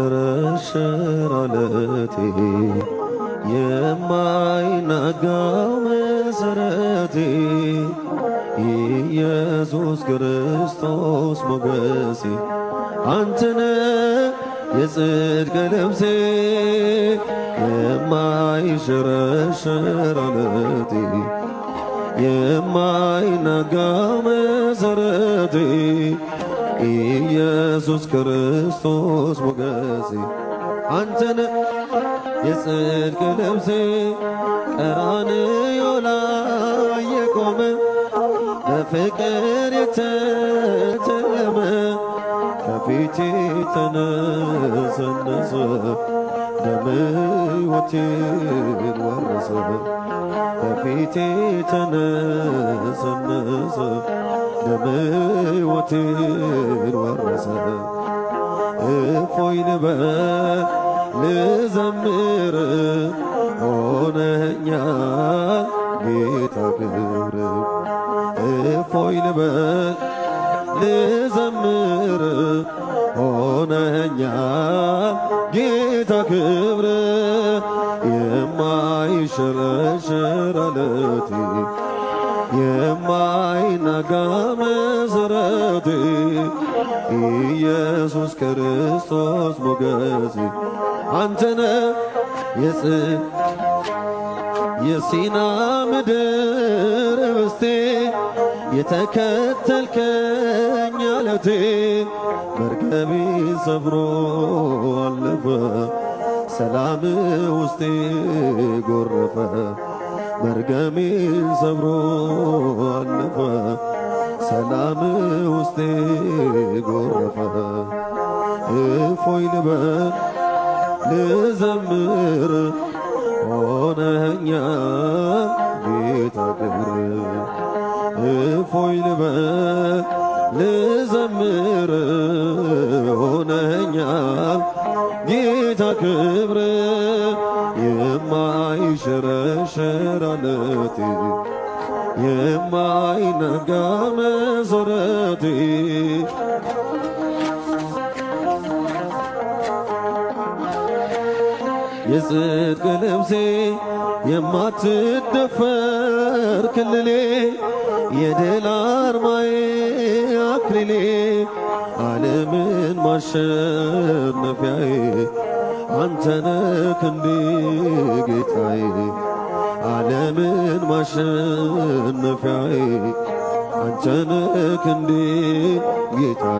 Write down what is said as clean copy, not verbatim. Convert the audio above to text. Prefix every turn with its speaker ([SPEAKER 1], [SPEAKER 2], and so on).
[SPEAKER 1] የማይሸረሸር አለቴ የማይናጋው መሰረቴ ኢየሱስ ክርስቶስ ሞገሴ አንተነ የጽድቅ ልብሴ የማይሸረሸር አለቴ የማይናጋው መሰረቴ ኢየሱስ ክርስቶስ ሞገሴ አንተነ የጽድቅ ልብሴ ቀራንዮ ላይ የቆመ በፍቅር የተተለመ ከፊቴ ተነሰነሰ ደም ሕይወቴን ወረሰ ከፊቴ ተነሰነሰ ደም ሕይወቴን ወረሰ እፎይ ልበል ልዘምር ሆነኛል ጌታ ክብር እፎይ ልበል ልዘምር ሆነኛል ጌታ ክብር የማይሸረሸር አለቴ የማይናጋ መሰረቴ ኢየሱስ ክርስቶስ ሞገሴ አንተነ የሲና ምድር ርስቴ የተከተልከኝ አለቴ መርከቤ ሰብሮ አለፈ ሰላም ውስጤ ጎረፈ መርገሜን ሰብሮ አለፈ ሰላም ውስጤ ጎረፈ እፎይ ልበል ልዘምር ሆነኛል ጌታ ክብር እፎይ ልበል ልዘምር ሆነኛል ጌታ ክብር የማይሸረሸር አለቴ የማይናጋ መሰረቴ የጽድቅ ልብሴ የማትደፈር ክልሌ የድል አርማዬ አክሊሌ ዓለምን ማሸነፊያዬ አንተነህ ክንዴ ጌታዬ ዓለምን ማሸነፊያዬ አንተነህ ክንዴ ጌታዬ